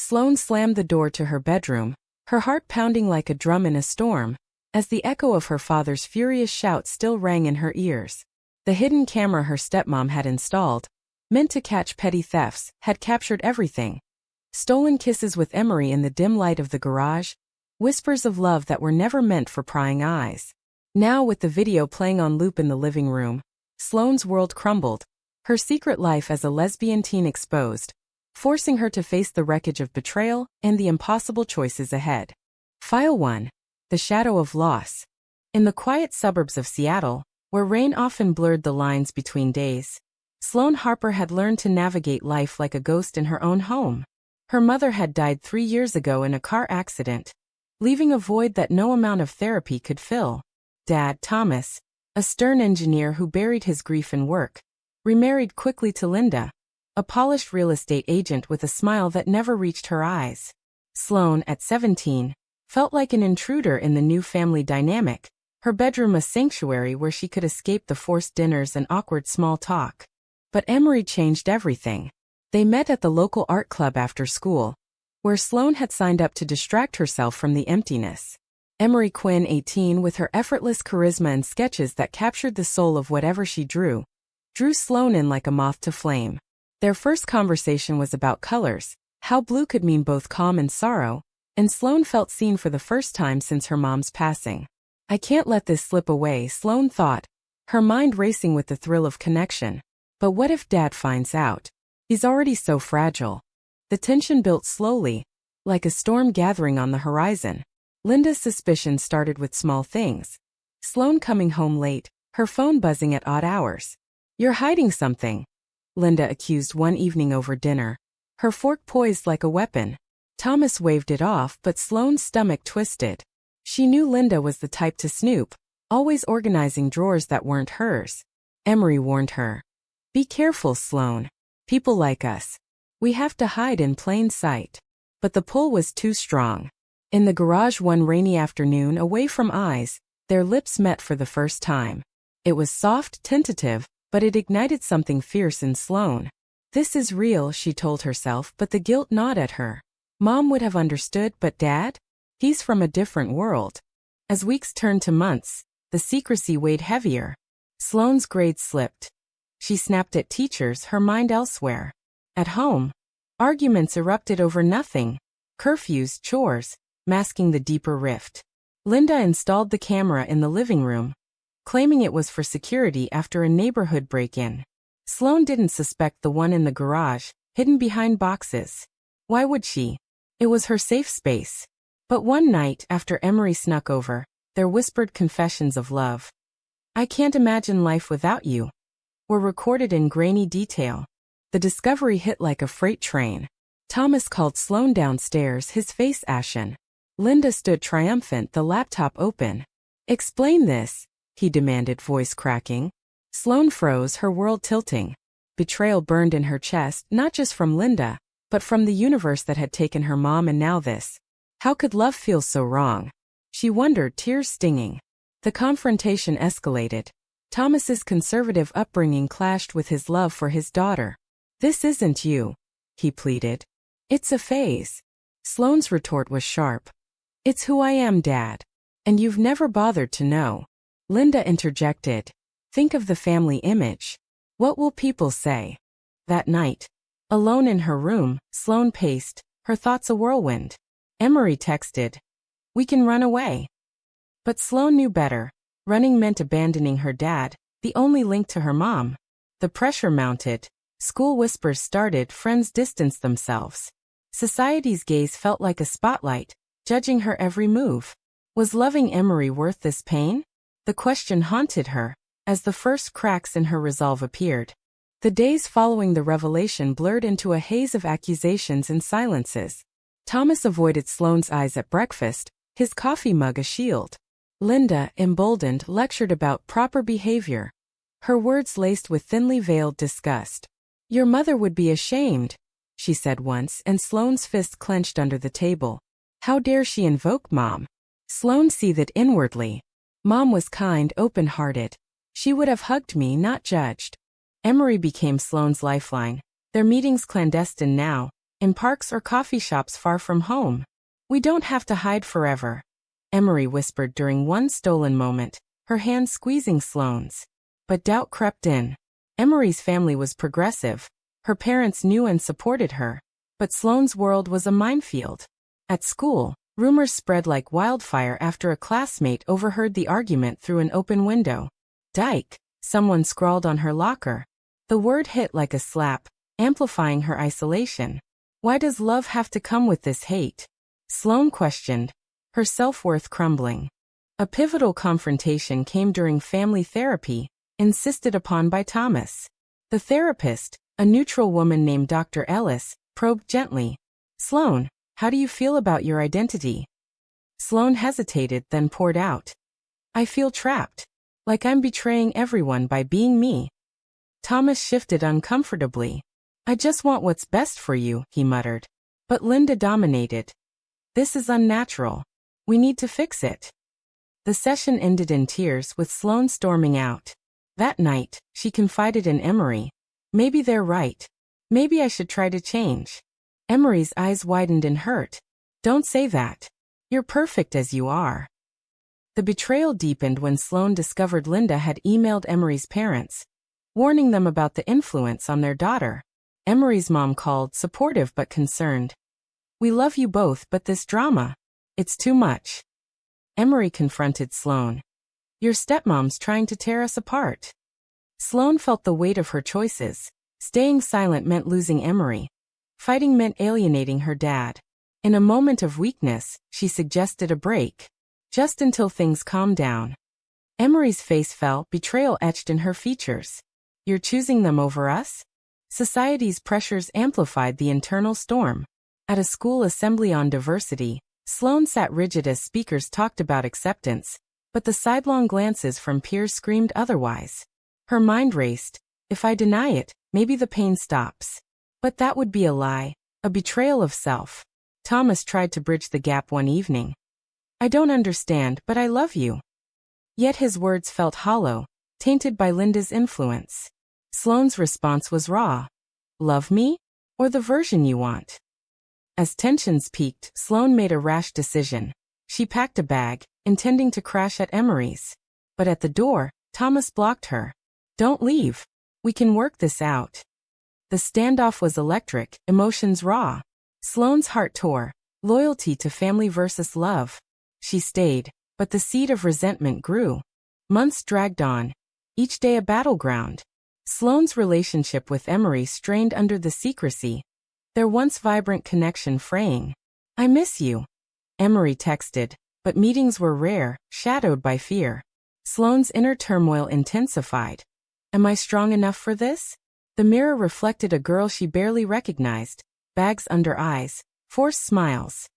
Sloane slammed the door to her bedroom, her heart pounding like a drum in a storm, as the echo of her father's furious shout still rang in her ears. The hidden camera her stepmom had installed, meant to catch petty thefts, had captured everything. Stolen kisses with Emery in the dim light of the garage, whispers of love that were never meant for prying eyes. Now, with the video playing on loop in the living room, Sloane's world crumbled, her secret life as a lesbian teen exposed, forcing her to face the wreckage of betrayal and the impossible choices ahead. File 1. The Shadow of Loss. In the quiet suburbs of Seattle, where rain often blurred the lines between days, Sloane Harper had learned to navigate life like a ghost in her own home. Her mother had died 3 years ago in a car accident, leaving a void that no amount of therapy could fill. Dad, Thomas, a stern engineer who buried his grief in work, remarried quickly to Linda, a polished real estate agent with a smile that never reached her eyes. Sloane, at 17, felt like an intruder in the new family dynamic, her bedroom a sanctuary where she could escape the forced dinners and awkward small talk. But Emery changed everything. They met at the local art club after school, where Sloane had signed up to distract herself from the emptiness. Emery Quinn, 18, with her effortless charisma and sketches that captured the soul of whatever she drew Sloane in like a moth to flame. Their first conversation was about colors, how blue could mean both calm and sorrow, and Sloane felt seen for the first time since her mom's passing. I can't let this slip away, Sloane thought, her mind racing with the thrill of connection. But what if Dad finds out? He's already so fragile. The tension built slowly, like a storm gathering on the horizon. Linda's suspicion started with small things. Sloane coming home late, her phone buzzing at odd hours. "You're hiding something," Linda accused one evening over dinner, her fork poised like a weapon. Thomas waved it off, but Sloane's stomach twisted. She knew Linda was the type to snoop, always organizing drawers that weren't hers. Emery warned her. "Be careful, Sloane. People like us. We have to hide in plain sight." But the pull was too strong. In the garage one rainy afternoon, away from eyes, their lips met for the first time. It was soft, tentative, but it ignited something fierce in Sloane. "This is real," she told herself, but the guilt gnawed at her. Mom would have understood, but Dad? He's from a different world. As weeks turned to months, the secrecy weighed heavier. Sloane's grades slipped. She snapped at teachers, her mind elsewhere. At home, arguments erupted over nothing. Curfews, chores, masking the deeper rift. Linda installed the camera in the living room, claiming it was for security after a neighborhood break-in. Sloane didn't suspect the one in the garage, hidden behind boxes. Why would she? It was her safe space. But one night, after Emery snuck over, their whispered confessions of love, "I can't imagine life without you," were recorded in grainy detail. The discovery hit like a freight train. Thomas called Sloane downstairs, his face ashen. Linda stood triumphant, the laptop open. "Explain this," he demanded, voice cracking. Sloane froze, her world tilting. Betrayal burned in her chest, not just from Linda, but from the universe that had taken her mom, and now this. How could love feel so wrong? She wondered, tears stinging. The confrontation escalated. Thomas's conservative upbringing clashed with his love for his daughter. "This isn't you," he pleaded. "It's a phase." Sloane's retort was sharp. "It's who I am, Dad. And you've never bothered to know." Linda interjected. "Think of the family image. What will people say?" That night, alone in her room, Sloane paced, her thoughts a whirlwind. Emery texted, "We can run away." But Sloane knew better. Running meant abandoning her dad, the only link to her mom. The pressure mounted. School whispers started, friends distanced themselves. Society's gaze felt like a spotlight, judging her every move. Was loving Emery worth this pain? The question haunted her, as the first cracks in her resolve appeared. The days following the revelation blurred into a haze of accusations and silences. Thomas avoided Sloane's eyes at breakfast, his coffee mug a shield. Linda, emboldened, lectured about proper behavior, her words laced with thinly veiled disgust. "Your mother would be ashamed," she said once, and Sloane's fist clenched under the table. How dare she invoke Mom? Sloane seethed inwardly. Mom was kind, open-hearted. She would have hugged me, not judged. Emery became Sloane's lifeline, their meetings clandestine now, in parks or coffee shops far from home. We don't have to hide forever, Emery whispered during one stolen moment, her hand squeezing Sloane's. But doubt crept in. Emery's family was progressive. Her parents knew and supported her. But Sloane's world was a minefield. At school, rumors spread like wildfire after a classmate overheard the argument through an open window. "Dyke," someone scrawled on her locker. The word hit like a slap, amplifying her isolation. Why does love have to come with this hate? Sloane questioned, her self-worth crumbling. A pivotal confrontation came during family therapy, insisted upon by Thomas. The therapist, a neutral woman named Dr. Ellis, probed gently. "Sloane, how do you feel about your identity?" Sloane hesitated, then poured out. "I feel trapped. Like I'm betraying everyone by being me." Thomas shifted uncomfortably. "I just want what's best for you," he muttered. But Linda dominated. "This is unnatural. We need to fix it." The session ended in tears with Sloane storming out. That night, she confided in Emery. "Maybe they're right. Maybe I should try to change." Emery's eyes widened in hurt. "Don't say that. You're perfect as you are." The betrayal deepened when Sloane discovered Linda had emailed Emery's parents, warning them about the influence on their daughter. Emery's mom called, supportive but concerned. "We love you both, but this drama, it's too much." Emery confronted Sloane. "Your stepmom's trying to tear us apart." Sloane felt the weight of her choices. Staying silent meant losing Emery. Fighting meant alienating her dad. In a moment of weakness, she suggested a break. Just until things calmed down. Emery's face fell, betrayal etched in her features. "You're choosing them over us?" Society's pressures amplified the internal storm. At a school assembly on diversity, Sloane sat rigid as speakers talked about acceptance, but the sidelong glances from peers screamed otherwise. Her mind raced. If I deny it, maybe the pain stops. But that would be a lie, a betrayal of self. Thomas tried to bridge the gap one evening. "I don't understand, but I love you." Yet his words felt hollow, tainted by Linda's influence. Sloane's response was raw. "Love me? Or the version you want?" As tensions peaked, Sloane made a rash decision. She packed a bag, intending to crash at Emery's. But at the door, Thomas blocked her. "Don't leave. We can work this out." The standoff was electric, emotions raw. Sloane's heart tore. Loyalty to family versus love. She stayed, but the seed of resentment grew. Months dragged on, each day a battleground. Sloane's relationship with Emery strained under the secrecy. Their once vibrant connection fraying. "I miss you," Emery texted, but meetings were rare, shadowed by fear. Sloane's inner turmoil intensified. "Am I strong enough for this?" The mirror reflected a girl she barely recognized, bags under eyes, forced smiles.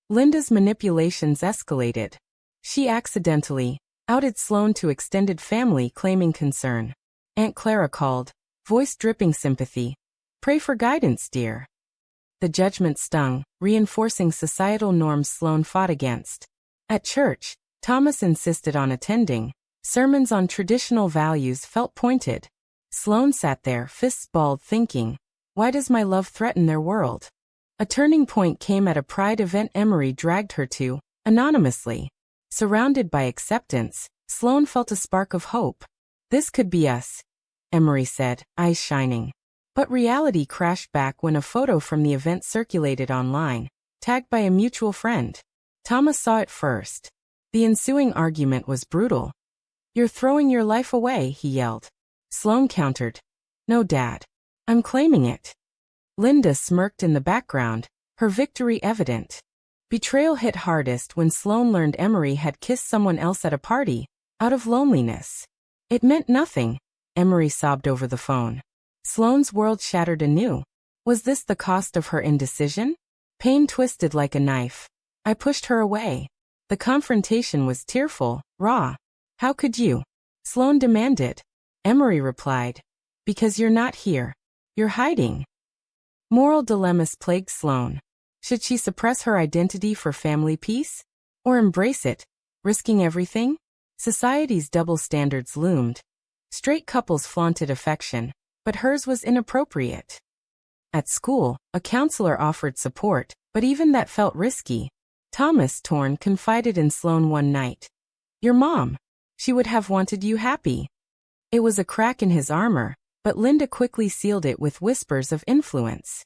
Linda's manipulations escalated. She accidentally outed Sloane to extended family claiming concern. Aunt Clara called, voice dripping sympathy. "Pray for guidance, dear." The judgment stung, reinforcing societal norms Sloane fought against. At church, Thomas insisted on attending. Sermons on traditional values felt pointed. Sloane sat there, fists balled, thinking, why does my love threaten their world? A turning point came at a pride event Emery dragged her to, anonymously. Surrounded by acceptance, Sloane felt a spark of hope. "This could be us," Emery said, eyes shining. But reality crashed back when a photo from the event circulated online, tagged by a mutual friend. Thomas saw it first. The ensuing argument was brutal. "You're throwing your life away," he yelled. Sloane countered, "No, Dad. I'm claiming it." Linda smirked in the background, her victory evident. Betrayal hit hardest when Sloane learned Emery had kissed someone else at a party, out of loneliness. "It meant nothing," Emery sobbed over the phone. Sloane's world shattered anew. Was this the cost of her indecision? Pain twisted like a knife. I pushed her away. The confrontation was tearful, raw. "How could you?" Sloane demanded. Emery replied, "Because you're not here. You're hiding." Moral dilemmas plagued Sloane. Should she suppress her identity for family peace? Or embrace it, risking everything? Society's double standards loomed. Straight couples flaunted affection, but hers was inappropriate. At school, a counselor offered support, but even that felt risky. Thomas, torn, confided in Sloane one night. "Your mom. She would have wanted you happy." It was a crack in his armor, but Linda quickly sealed it with whispers of influence.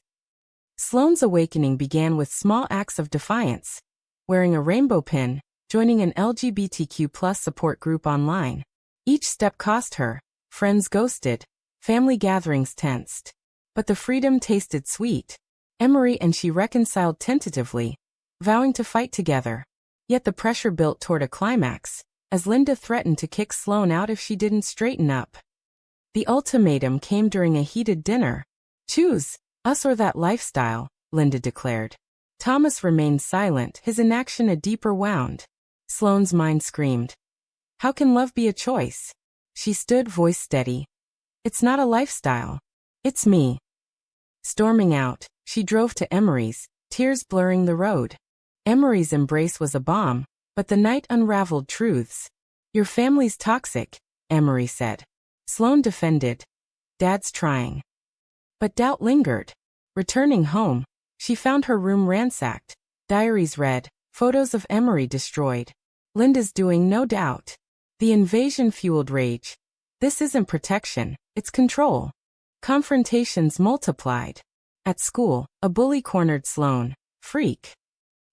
Sloane's awakening began with small acts of defiance. Wearing a rainbow pin, joining an LGBTQ+ support group online. Each step cost her. Friends ghosted. Family gatherings tensed. But the freedom tasted sweet. Emery and she reconciled tentatively, vowing to fight together. Yet the pressure built toward a climax, as Linda threatened to kick Sloane out if she didn't straighten up. The ultimatum came during a heated dinner. "Choose, us or that lifestyle," Linda declared. Thomas remained silent, his inaction a deeper wound. Sloane's mind screamed. "How can love be a choice?" She stood, voice steady. "It's not a lifestyle. It's me." Storming out, she drove to Emery's, tears blurring the road. Emery's embrace was a balm, but the night unraveled truths. "Your family's toxic," Emery said. Sloane defended. "Dad's trying." But doubt lingered. Returning home, she found her room ransacked, diaries read, photos of Emery destroyed. Linda's doing, no doubt. The invasion fueled rage. This isn't protection, it's control. Confrontations multiplied. At school, a bully cornered Sloane. "Freak."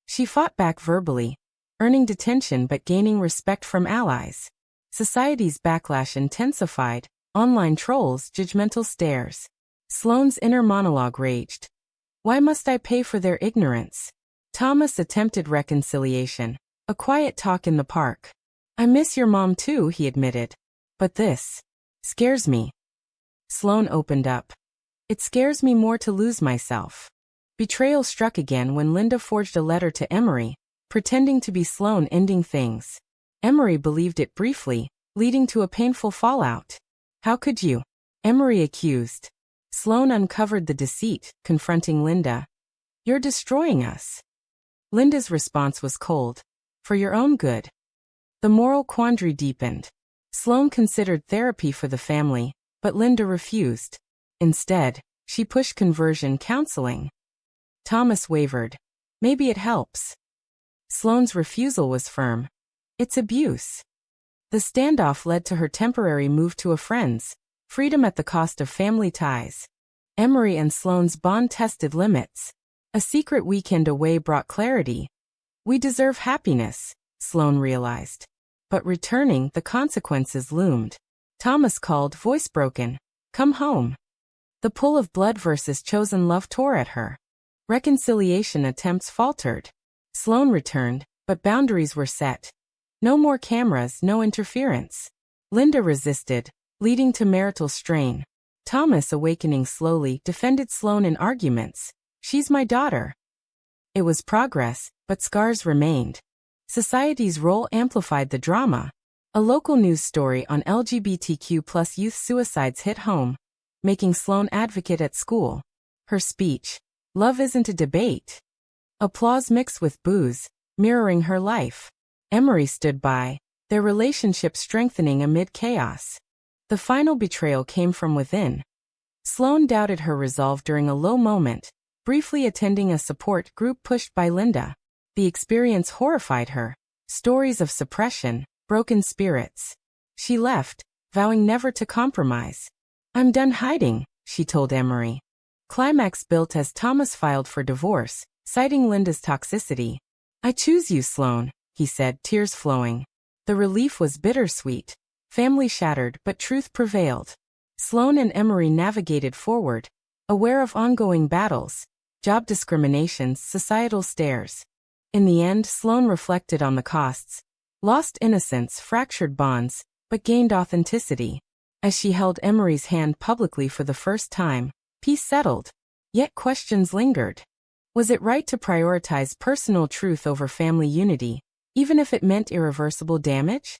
She fought back verbally, earning detention but gaining respect from allies. Society's backlash intensified, online trolls, judgmental stares. Sloane's inner monologue raged. "Why must I pay for their ignorance?" Thomas attempted reconciliation, a quiet talk in the park. "I miss your mom too," he admitted. "But this scares me." Sloane opened up. "It scares me more to lose myself." Betrayal struck again when Linda forged a letter to Emery, pretending to be Sloane ending things. Emery believed it briefly, leading to a painful fallout. "How could you?" Emery accused. Sloane uncovered the deceit, confronting Linda. "You're destroying us." Linda's response was cold. "For your own good." The moral quandary deepened. Sloane considered therapy for the family, but Linda refused. Instead, she pushed conversion counseling. Thomas wavered. "Maybe it helps." Sloane's refusal was firm. "It's abuse." The standoff led to her temporary move to a friend's, freedom at the cost of family ties. Emery and Sloane's bond tested limits. A secret weekend away brought clarity. "We deserve happiness," Sloane realized. But returning, the consequences loomed. Thomas called, voice broken. "Come home." The pull of blood versus chosen love tore at her. Reconciliation attempts faltered. Sloane returned, but boundaries were set. No more cameras, no interference. Linda resisted, leading to marital strain. Thomas, awakening slowly, defended Sloane in arguments. "She's my daughter." It was progress, but scars remained. Society's role amplified the drama. A local news story on LGBTQ+ youth suicides hit home, making Sloane advocate at school. Her speech, "Love isn't a debate." Applause mixed with boos, mirroring her life. Emery stood by, their relationship strengthening amid chaos. The final betrayal came from within. Sloane doubted her resolve during a low moment, briefly attending a support group pushed by Linda. The experience horrified her. Stories of suppression, broken spirits. She left, vowing never to compromise. "I'm done hiding," she told Emery. Climax built as Thomas filed for divorce, citing Linda's toxicity. "I choose you, Sloane," he said, tears flowing. The relief was bittersweet. Family shattered, but truth prevailed. Sloane and Emery navigated forward, aware of ongoing battles, job discriminations, societal stares. In the end, Sloane reflected on the costs. Lost innocence, fractured bonds, but gained authenticity. As she held Emery's hand publicly for the first time, peace settled. Yet questions lingered. Was it right to prioritize personal truth over family unity, even if it meant irreversible damage?